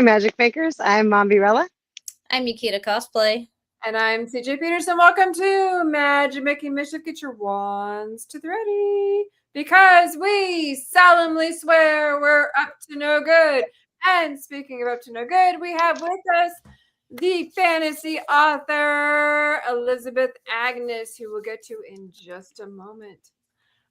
Magic Makers. I'm Mombirella. I'm Yukita Cosplay. And I'm CJ Peterson. Welcome to Magic Making Mischief. Get your wands to the ready. Because we solemnly swear we're up to no good. And speaking of up to no good, we have with us the fantasy author, Elizabeth Agnes, who we'll get to in just a moment.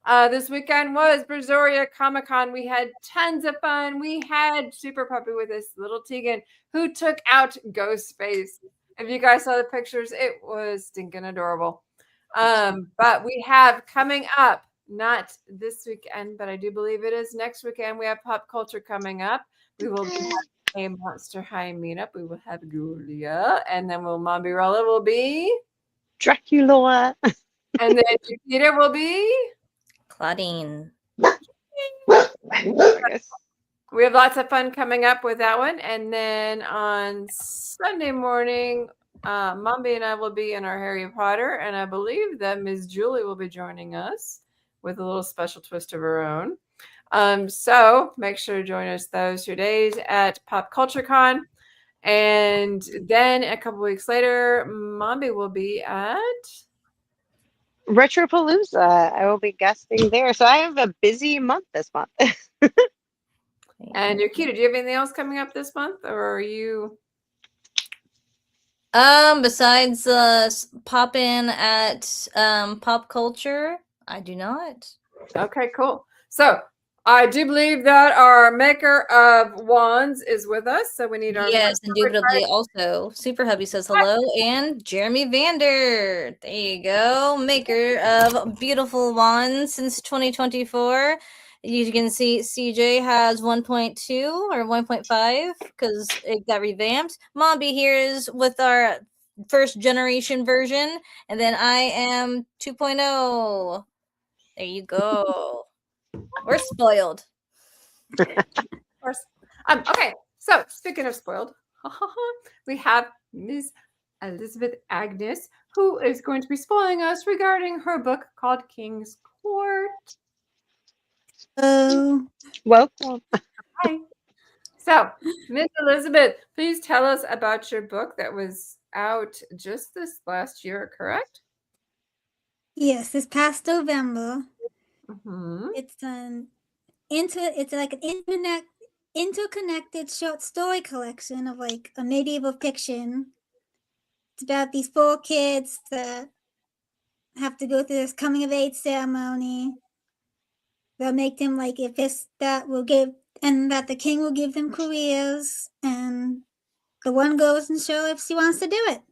This weekend was Brazoria Comic-Con. We had tons of fun. We had Super Puppy with us, little Tegan, who took out Ghostface. If you guys saw the pictures, it was stinking adorable. But we have coming up, not this weekend, but I do believe it is next weekend. We have Pop Culture coming up. We will have a Monster High meetup. We will have Julia, and then Mombirella will be Dracula. And then Yukita will be Claudine. We have lots of fun coming up with that one. And then on Sunday morning, Mombi and I will be in our Harry Potter. And I believe that Ms. Julie will be joining us with a little special twist of her own. So make sure to join us those 2 days at Pop Culture Con. And then a couple weeks later, Mombi will be at Retropalooza. I will be guesting there. So I have a busy month this month. And Yukita, do you have anything else coming up this month, or are you? Besides pop in at Pop Culture, I do not. Okay, cool. So I do believe that our maker of wands is with us. So we need our indubitably. Also, Super Hubby says hello, and Jeremy Vander. There you go, maker of beautiful wands since 2024. You can see CJ has 1.2 or 1.5 because it got revamped. Mombi here is with our first generation version, and then I am 2.0. There you go. We're spoiled. Of course. Okay, so speaking of spoiled, we have Ms. Elizabeth Agnes, who is going to be spoiling us regarding her book called King's Court. Welcome. Hi. So, Ms. Elizabeth, please tell us about your book that was out just this last year, correct? Yes, this past November. Mm-hmm. It's like an interconnected short story collection of like a medieval fiction. It's about these 4 kids that have to go through this coming of age ceremony. They'll make them like that the king will give them careers, and the one goes and shows if she wants to do it.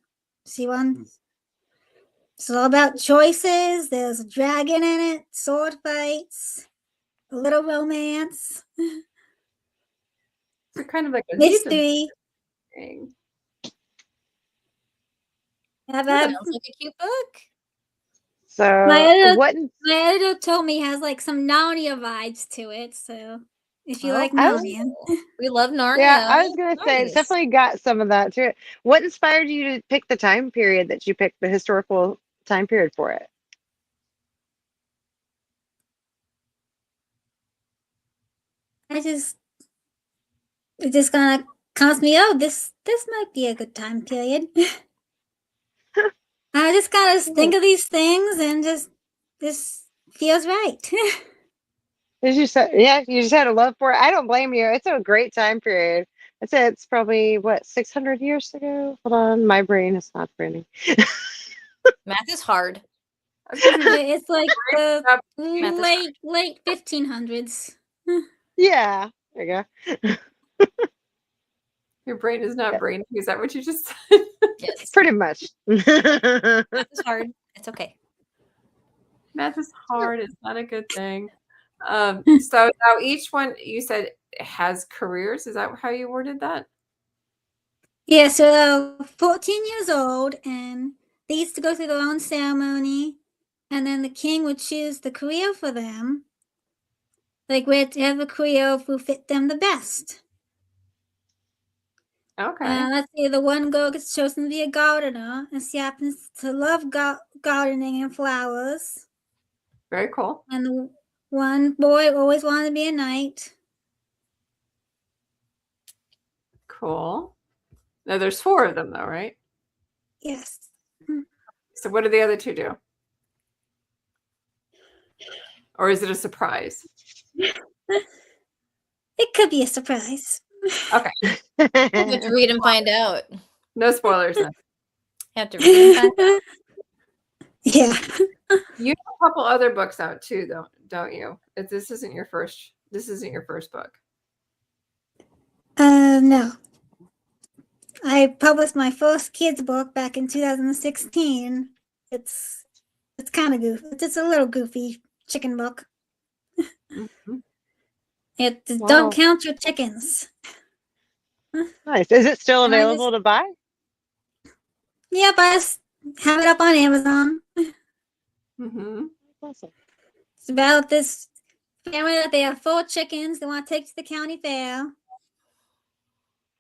It's all about choices. There's a dragon in it, sword fights, a little romance. It's kind of like a mystery. Sounds like a cute book. So my editor told me it has like some Narnia vibes to it. So if you like Narnia, we love Narnia. Yeah, I was gonna say it's definitely got some of that to it. What inspired you to pick the time period that you picked, the historical time period for it? it just kind of comes me, this might be a good time period. I just kind of think of these things and this feels right. You just had a love for it. I don't blame you. It's a great time period. I'd say it's probably 600 years ago. Hold on, my brain is not branding. Math is hard. It's like the late 1500s. Yeah, there you go. Your brain is not brain. Is that what you just said? Yes, pretty much. Math is hard. It's okay. Math is hard. It's not a good thing. So now each one, you said, has careers. Is that how you worded that? Yeah, so 14 years old, and they used to go through their own ceremony, and then the king would choose the career for them, like whichever career will fit them the best. Okay. Let's say the one girl gets chosen to be a gardener, and she happens to love gardening and flowers. Very cool. And the one boy always wanted to be a knight. Cool. Now there's 4 of them though, right? Yes. So what do the other 2 do? Or is it a surprise? It could be a surprise. Okay. You have to read and find out. No spoilers then. You have to read and find out. Yeah. You have a couple other books out too, though, don't you? This isn't your first book. No. I published my first kids book back in 2016. It's kind of goofy. It's a little goofy chicken book. Mhm. It Wow. don't count your chickens. Nice. Is it still And I available to buy? Yep, I just have it up on Amazon. Mhm. Awesome. It's about this family that they have 4 chickens they want to take to the county fair.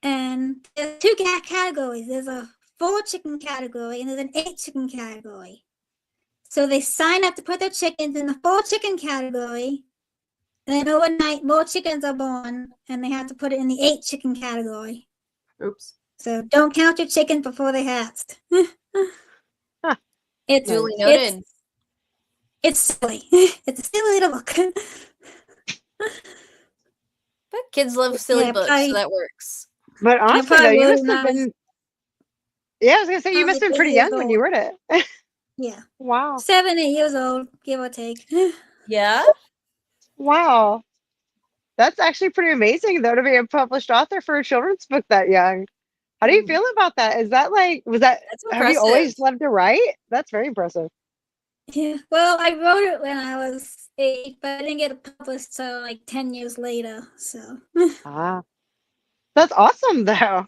And there's 2 categories. There's a 4 chicken category and there's an 8 chicken category. So they sign up to put their chickens in the 4 chicken category. And then overnight, more chickens are born and they have to put it in the 8 chicken category. Oops. So don't count your chickens before they hatched. Huh. It's Duly noted. It's silly. It's a silly little book. But kids love silly Yeah, books, probably- so that works. But honestly, probably though, you would must have when I been. Yeah, I was gonna say you I was must have been like pretty 8 years young when you old. wrote it. Yeah, Wow. 7, 8 years old, give or take. Yeah? Wow. That's actually pretty amazing, though, to be a published author for a children's book that young. How do you feel about that? Is that like, That's have you always impressive. loved to write? That's very impressive. Yeah, well, I wrote it when I was 8, but I didn't get it published till like 10 years later. So Ah, that's awesome, though.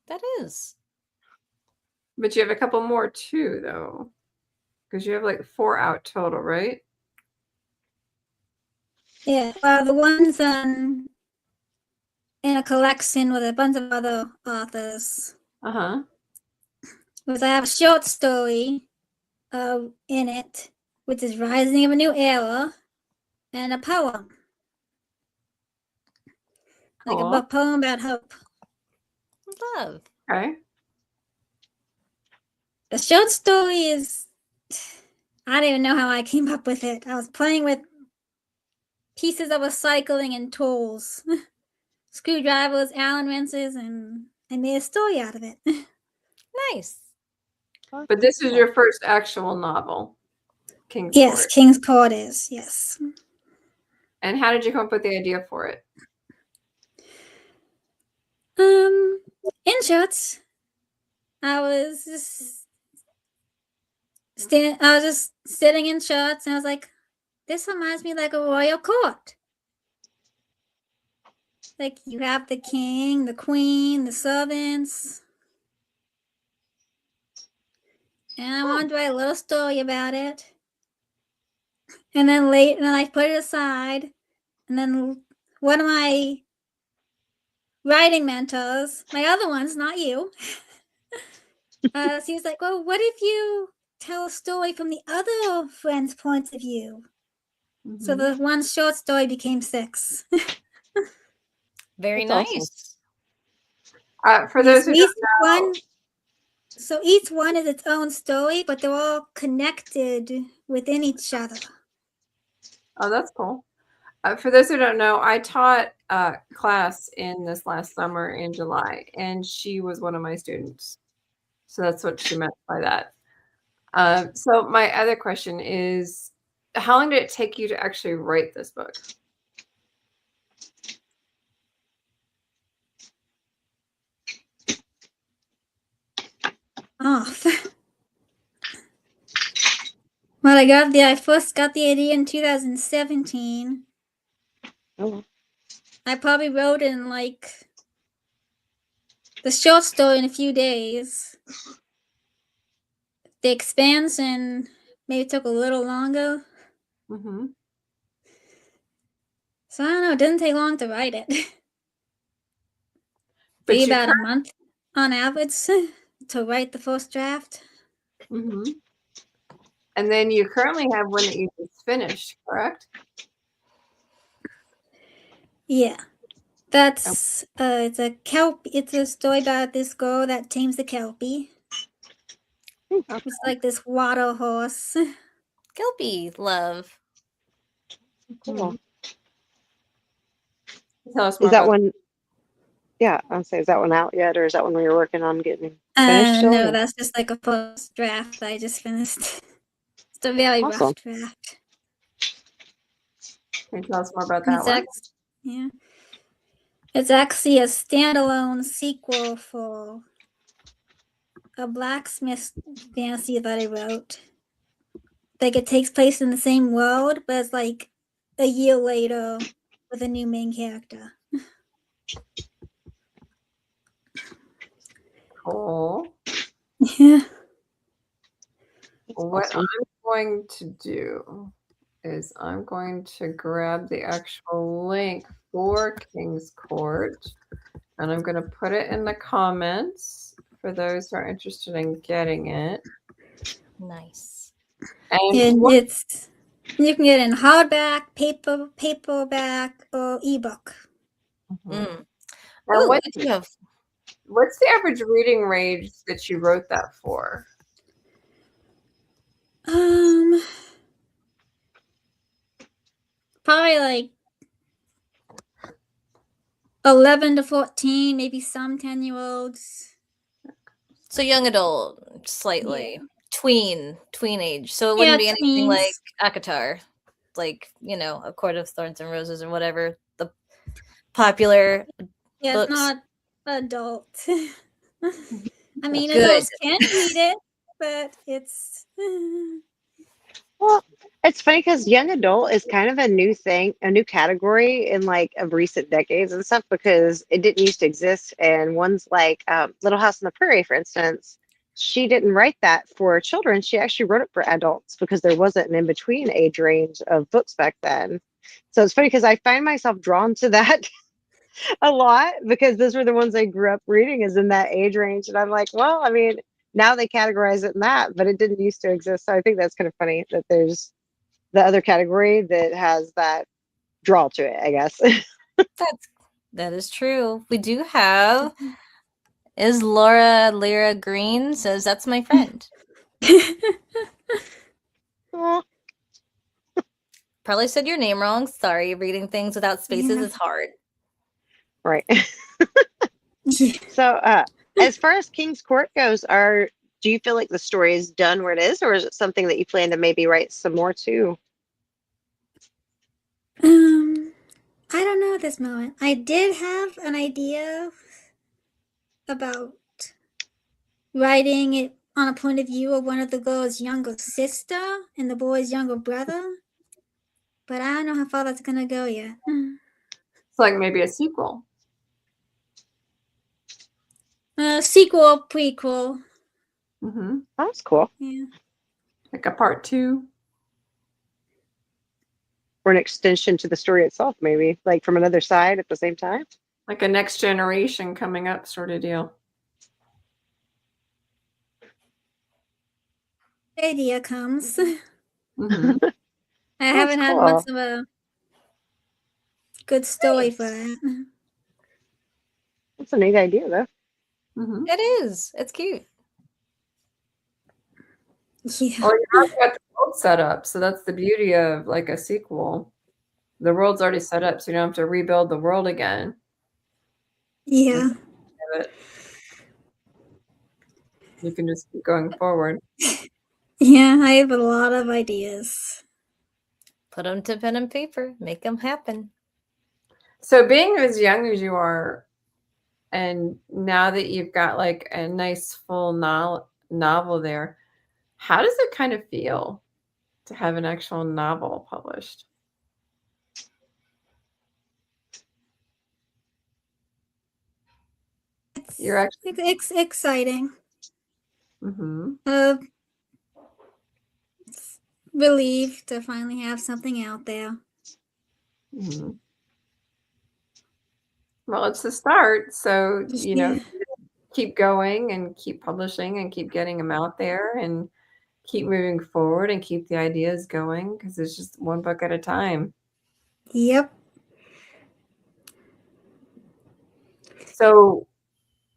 That is. But you have a couple more too, though, because you have like 4 out total, right? yeah, well, the ones in a collection with a bunch of other authors. Uh-huh. Was I have a short story in it, which is Rising of a New Era, and a poem. Like a Cool. book poem about hope. Love. Okay. The short story is, I don't even know how I came up with it. I was playing with pieces of recycling and tools, screwdrivers, Allen wrenches, and I made a story out of it. Nice. But this is your first actual novel, King's Yes, Court. King's Court is, yes. And how did you come up with the idea for it? In shorts, I was just sitting in shorts, and I was like, this reminds me like a royal court. Like you have the king, the queen, the servants. And I wanted to write a little story about it. And then I put it aside. And then one of my writing mentors, my other ones, not you, she was like, well, what if you tell a story from the other friend's point of view? So the one short story became 6. Very That's nice. awesome. For those who don't know, So each one is its own story, but they're all connected within each other. oh, that's cool. For those who don't know, I taught a class in this last summer in July, and she was one of my students. So that's what she meant by that. So my other question is, how long did it take you to actually write this book? Off. Well, I first got the idea in 2017. Oh, I probably wrote in like the short story in a few days. The expansion maybe took a little longer. Mm-hmm. So I don't know, it didn't take long to write it. But Maybe you about a month on average to write the first draft. Mm-hmm. And then you currently have one that you just finished, correct? Yeah. That's it's a kelp. It's a story about this girl that tames a kelpie. It's like this water horse. Gilby love. Cool. Tell us more Is that about one? Yeah, I'll say, is that one out yet, or is that one we were working on getting finished still? No, or- that's just like a first draft I just finished. It's a very Awesome. rough draft. Can you tell us more about that one? Yeah. It's actually a standalone sequel for a blacksmith fantasy that I wrote. Like it takes place in the same world, but it's like a year later with a new main character. Cool. Yeah. What Awesome. I'm going to do is I'm going to grab the actual link for King's Court, and I'm going to put it in the comments for those who are interested in getting it. Nice. And it's you can get it in hardback, paperback, or ebook. Mm. Now, Ooh, what, I do have what's the average reading range that you wrote that for? Probably like 11 to 14, maybe some 10-year-olds. so young adult, slightly tween age. So it Yeah, wouldn't be anything like tweens. ACOTAR, like A Court of Thorns and Roses or whatever the popular Yeah, books. it's not adult. I mean, Good. adults can read it, but it's Well, it's funny because young adult is kind of a new thing, a new category in like of recent decades and stuff because it didn't used to exist. And ones like Little House on the Prairie, for instance, she didn't write that for children. She actually wrote it for adults because there wasn't an in between age range of books back then. So it's funny because I find myself drawn to that a lot because those were the ones I grew up reading is in that age range. And I'm like, well, I mean, now they categorize it in that, but it didn't used to exist. So I think that's kind of funny that there's the other category that has that draw to it, I guess. That is true. We do have is Laura Lyra Green says that's my friend. Aw, Probably said your name wrong. Sorry, reading things without spaces Yeah. is hard. right. So as far as King's Court goes, do you feel like the story is done where it is, or is it something that you plan to maybe write some more to? I don't know at this moment. I did have an idea about writing it on a point of view of one of the girl's younger sister and the boy's younger brother, but I don't know how far that's gonna go yet. It's like maybe a sequel. Sequel, prequel. Mm-hmm. Oh, that's cool. Yeah. Like a part 2. Or an extension to the story itself, maybe, like from another side at the same time. Like a next generation coming up sort of deal. Idea comes. Mm-hmm. I haven't had cool. much of a good story for that. That's a neat idea, though. Mm-hmm. It is. It's cute. Yeah. Well, you already got the world set up, so that's the beauty of like a sequel. The world's already set up, so you don't have to rebuild the world again. Yeah. You can just keep going forward. Yeah, I have a lot of ideas. Put them to pen and paper. Make them happen. So being as young as you are, and now that you've got like a nice full novel there, how does it kind of feel to have an actual novel published? You're actually It's exciting. mm-hmm. Relieved to finally have something out there. Mm-hmm. Well, it's the start, so you know, keep going and keep publishing and keep getting them out there and keep moving forward and keep the ideas going because it's just one book at a time. Yep. So,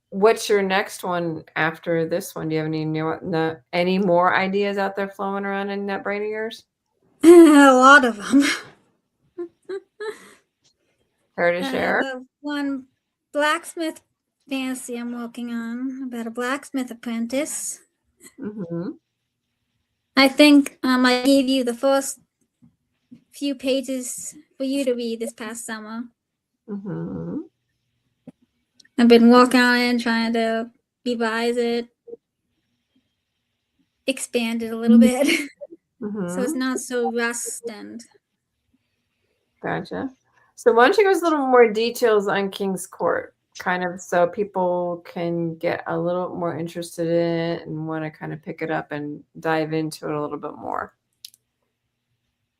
what's your next one after this one? Do you have any more ideas out there flowing around in that brain of yours? A lot of them. Care to I share? have one blacksmith fantasy I'm working on about a blacksmith apprentice. Mm-hmm. I think I gave you the first few pages for you to read this past summer. Mm-hmm. I've been working on it and trying to revise it, expand it a little bit, so it's Mm-hmm. not so rushed and. Gotcha. So why don't you give us a little more details on King's Court, kind of so people can get a little more interested in it and want to kind of pick it up and dive into it a little bit more.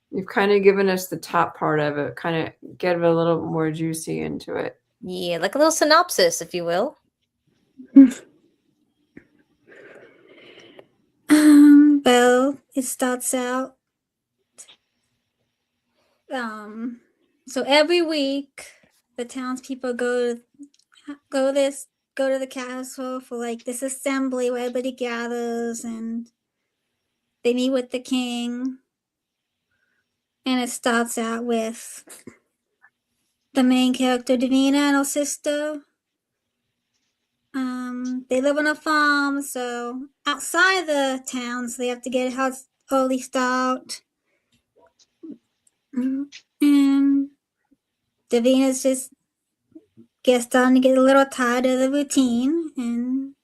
You've kind of given us the top part of it, kind of get a little more juicy into it. Yeah, like a little synopsis, if you will. Well, it starts out. So every week, the townspeople go to the castle for like this assembly where everybody gathers and they meet with the king. And it starts out with the main character, Davina, and her sister. They live on a farm, so outside the towns, they have to get a early start. And Davina's just starting to get a little tired of the routine, and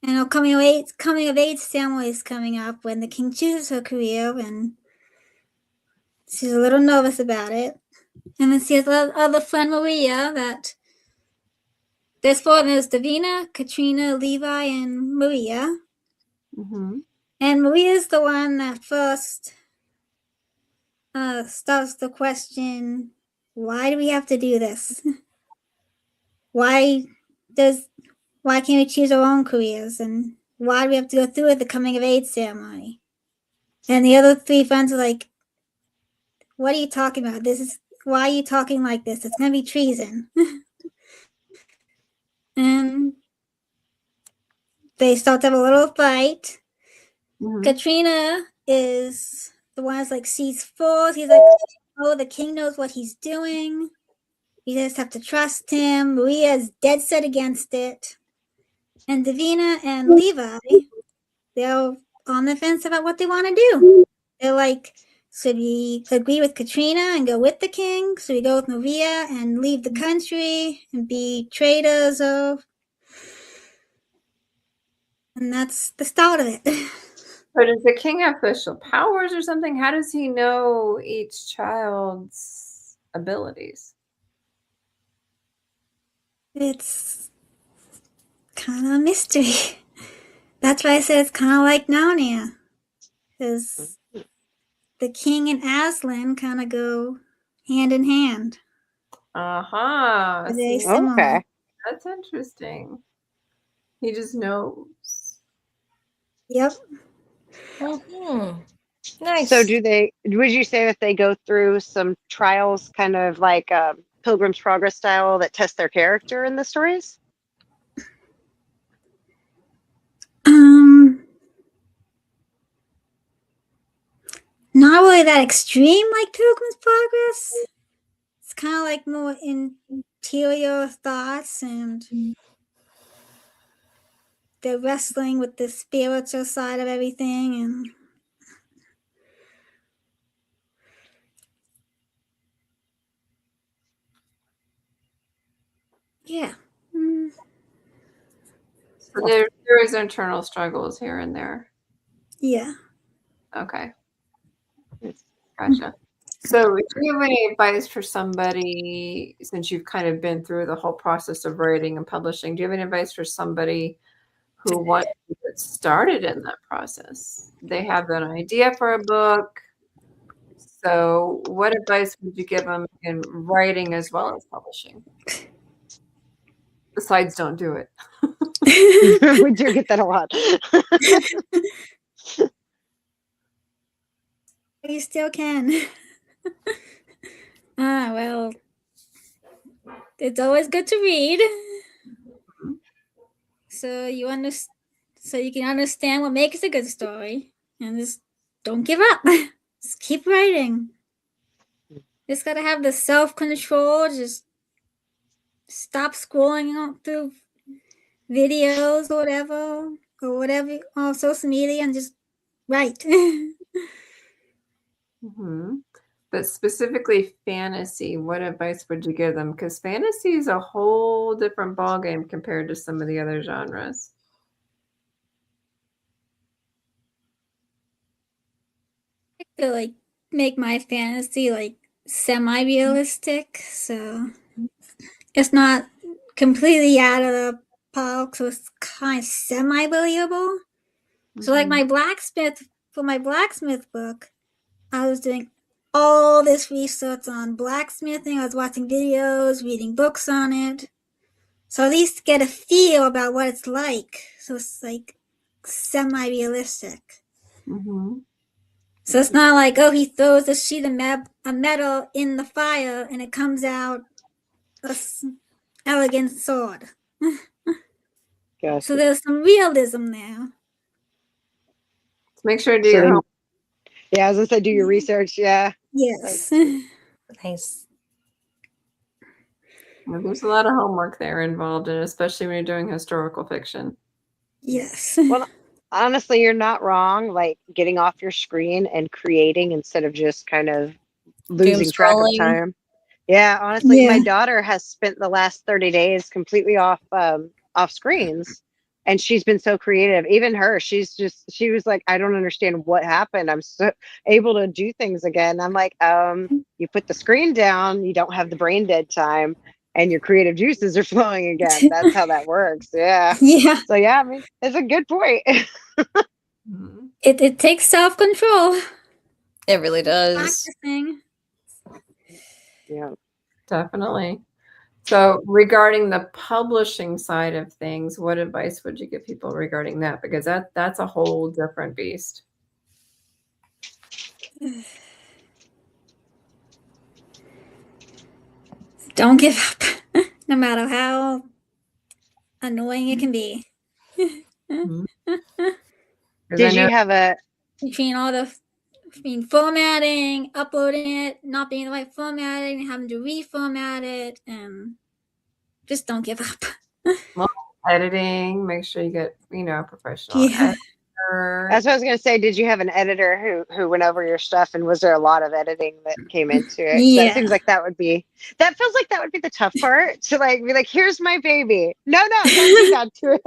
her coming of age ceremony is coming up when the king chooses her career, and she's a little nervous about it. And then she has other friend Maria that there's four. There's Davina, Katrina, Levi, and Maria. Mm-hmm. And Maria's the one that first starts the question, why do we have to do this? Why can't we choose our own careers? And why do we have to go through the coming of age ceremony? And the other three friends are like, what are you talking about? Why are you talking like this? It's gonna be treason. And they start to have a little fight. Mm-hmm. Katrina is the one that's like sees fools. He's like, oh, the king knows what he's doing. You just have to trust him. Maria is dead set against it. And Davina and Levi, they're on the fence about what they want to do. They're like, should we agree with Katrina and go with the king? Should we go with Maria and leave the country and be traitors of? And that's the start of it. But does the king have special powers or something? How does he know each child's abilities? It's kind of a mystery. That's why I said it's kind of like Narnia. Because the king and Aslan kind of go hand in hand. Uh-huh. They're very See, similar. Okay. that's interesting. He just knows. Yep. Mm-hmm. Nice. So would you say that they go through some trials kind of like Pilgrim's Progress style that test their character in the stories? Not really that extreme like Pilgrim's Progress. It's kind of like more interior thoughts, and they're wrestling with the spiritual side of everything. And yeah. So there is internal struggles here and there. Yeah. Okay. Gotcha. So do you have any advice for somebody, since you've kind of been through the whole process of writing and publishing, do you have any advice for somebody who wants to get started in that process? They have an idea for a book. So what advice would you give them in writing as well as publishing? Besides, don't do it. We do get that a lot. You still can. Well, it's always good to read. So so you can understand what makes a good story, and just don't give up. Just keep writing. Just gotta have the self-control. Just stop scrolling through videos or whatever on social media, and just write. But specifically fantasy, what advice would you give them? Because fantasy is a whole different ballgame compared to some of the other genres. To like make my fantasy like semi-realistic, so it's not completely out of the park, so it's kind of semi-believable. So like for my blacksmith book, I was doing all this research on blacksmithing. I was watching videos, reading books on it. So at least get a feel about what it's like. So it's like semi-realistic. So it's not like, oh, he throws a sheet of metal in the fire and it comes out a elegant sword. Gotcha. So there's some realism there. Make sure to do So your then- homework. Yeah, I was gonna say do your research. Yeah. Yes. Nice. There's a lot of homework there involved, and especially when you're doing historical fiction. Yes. Well, honestly, you're not wrong. Like getting off your screen and creating instead of just kind of losing track of scrolling. time. Yeah, honestly, my Yeah. daughter has spent the last 30 days completely off screens, and she's been so creative. Even her, she was like, I don't understand what happened. I'm so able to do things again. I'm like, you put the screen down, you don't have the brain dead time, and your creative juices are flowing again. That's how that works. Yeah. Yeah. So yeah, I mean, it's a good point. It takes self-control. It really does. Practicing. Yeah. Definitely. So regarding the publishing side of things, what advice would you give people regarding that? Because that's a whole different beast. Don't give up, no matter how annoying it can be. Did you have a Between formatting, uploading it, not being the right formatting, having to reformat it, and just don't give up. Editing, make sure you get, a professional editor. That's what I was gonna say. Did you have an editor who went over your stuff, and was there a lot of editing that came into it? Yeah. That seems like that feels like that would be the tough part to like be like, here's my baby. No, don't do that to it.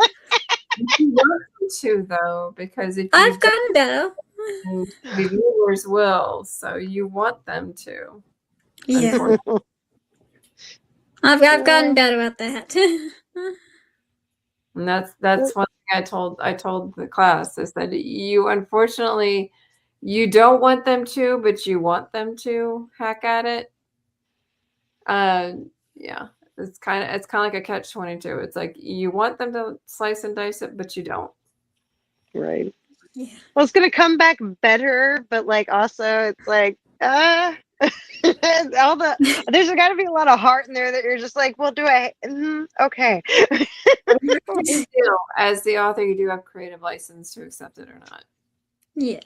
You want them to though, because if I've gotten better. the viewers will, so you want them to. Yeah. I've gotten better at that. And that's one thing I told the class. I said, unfortunately you don't want them to, but you want them to hack at it. Yeah, it's kind of like a catch-22. It's like you want them to slice and dice it, but you don't. Right. Yeah. Well, it's gonna come back better, but like also it's like there's got to be a lot of heart in there that you're just like, well, do I? Okay. You do, as the author, you do have creative license to accept it or not. Yeah.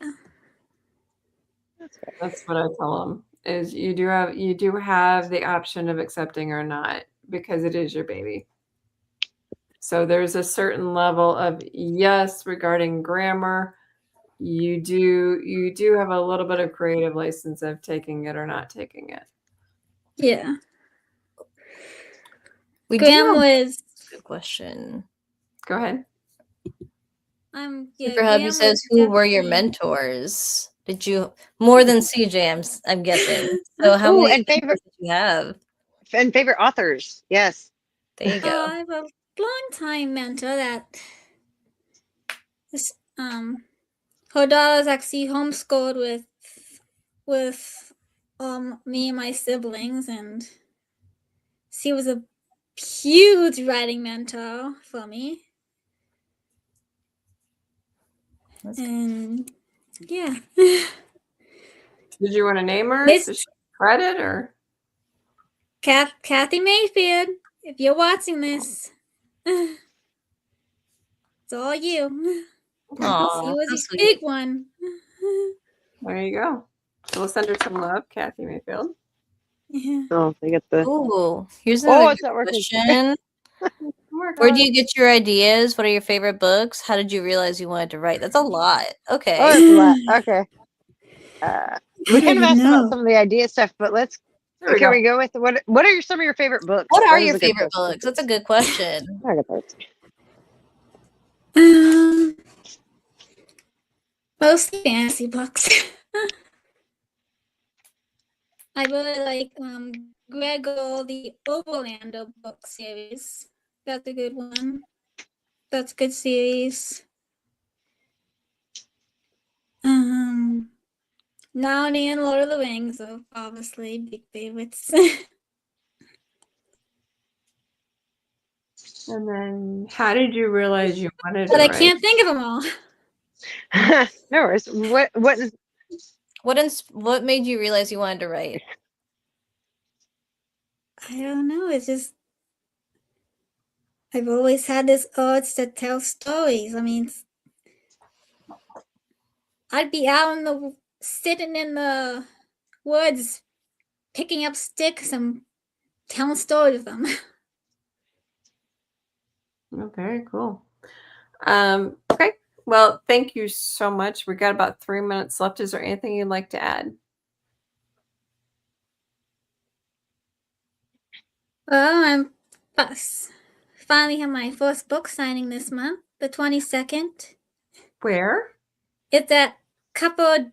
That's what I tell them. Is you do have the option of accepting or not, because it is your baby. So there's a certain level of yes regarding grammar. You do have a little bit of creative license of taking it or not taking it. Yeah. Graham was good question. Go ahead. Super Hubby says, who were your mentors? Did you more than CJams? I'm guessing. So how many mentors did you have? And favorite authors? Yes. There you go. I have a long-time mentor that her daughter's actually homeschooled with me and my siblings, and she was a huge writing mentor for me. And yeah. Did you want to name her? Does she credit or? Kathy Mayfield, if you're watching this, it's all you. Aw, She was how a sweet. big one. There you go. So we'll send her some love, Kathy Mayfield. Yeah. Oh, they get the. Ooh, here's Oh, another it's good not working. question. Where do you get your ideas? What are your favorite books? How did you realize you wanted to write? That's a lot. Okay. Oh, it's a lot. Okay. We I kind of don't asked about know. some of the idea stuff, but let's. There we Can go. we go with what are some of your favorite books? What are That is your a good favorite question. books? That's a good question. I got that. Mostly fantasy books. I really like Gregor the Overlander book series. That's a good one. That's a good series. Narnia and Lord of the Rings are obviously big favorites. And then, how did you realize you wanted But to I write? can't think of them all. No worries. What is What made you realize you wanted to write? I don't know. It's just I've always had this urge to tell stories. I mean, I'd be out sitting in the woods, picking up sticks and telling stories with them. Oh, very cool. Okay. Well, thank you so much. We got about 3 minutes left. Is there anything you'd like to add? Well, I'm finally have my first book signing this month, the 22nd. Where? It's at Cupboard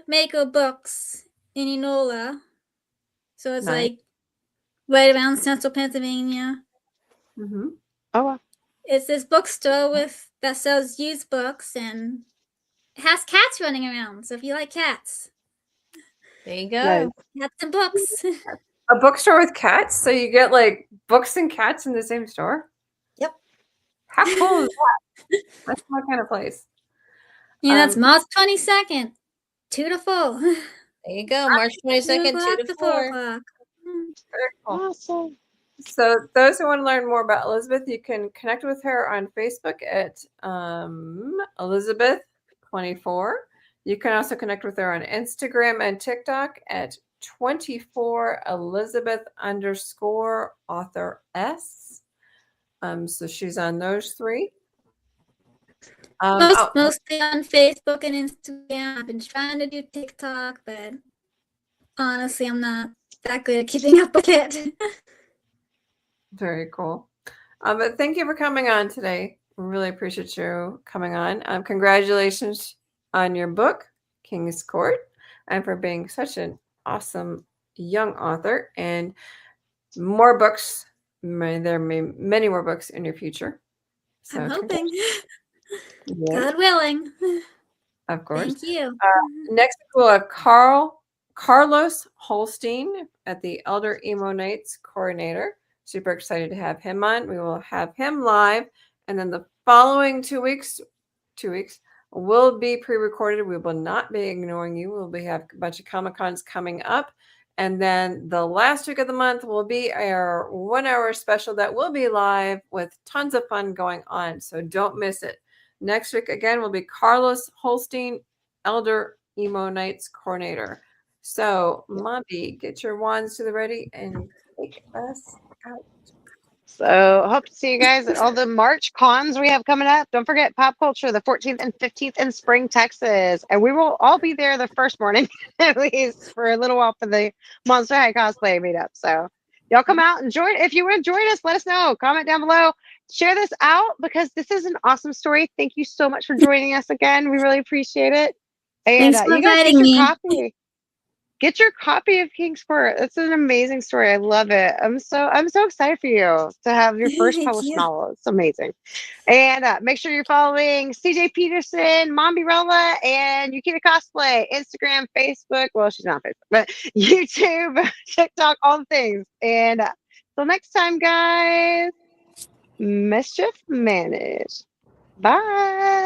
Maker Books in Enola. So it's Nice. like right around central Pennsylvania. Mm-hmm. oh wow. It's this bookstore that sells used books and it has cats running around. So if you like cats, There you go. Nice. cats and books. A bookstore with cats? So you get like books and cats in the same store? Yep. How cool is that? That's my kind of place. Yeah, that's March 22nd, 2 to 4. There you go. March 22nd, 2 to 4. o'clock. Very cool. Awesome. So those who want to learn more about Elizabeth, you can connect with her on Facebook at Elizabeth24. You can also connect with her on Instagram and TikTok at 24 Elizabeth _ author S. So she's on those three. Mostly on Facebook and Instagram. I've been trying to do TikTok, but honestly, I'm not that good at keeping up with it. Very cool. But thank you for coming on today. We really appreciate you coming on. Congratulations on your book, King's Court, and for being such an awesome young author. And more books. There may be many more books in your future. So I'm hoping. yes, God willing. of course. Thank you. Next, we'll have Carlos Holstein at the Elder Emo Nights coordinator. Super excited to have him on. We will have him live, and then the following 2 weeks will be pre-recorded. We will not be ignoring you. We'll have a bunch of Comic-Cons coming up, and then the last week of the month will be our 1 hour special that will be live with tons of fun going on. So don't miss it. Next week again will be Carlos Holstein, Elder Emo Nights coordinator. So, Mommy, get your wands to the ready and take us out. So hope to see you guys at all the March cons we have coming up. Don't forget Pop Culture, the 14th and 15th in Spring, Texas. And we will all be there the first morning, at least for a little while for the Monster High cosplay meetup. So y'all come out and join. If you want to join us, let us know. Comment down below. Share this out because this is an awesome story. Thank you so much for joining us again. We really appreciate it. And Thanks for you guys get inviting your me. copy. Get your copy of King's Court. It's an amazing story. I love it. I'm so excited for you to have your first Thank published you. novel. It's amazing. And make sure you're following CJ Peterson, Mombirella, and Yukina Cosplay, Instagram, Facebook. Well, she's not on Facebook, but YouTube, TikTok, all the things. And till next time, guys, mischief managed. Bye.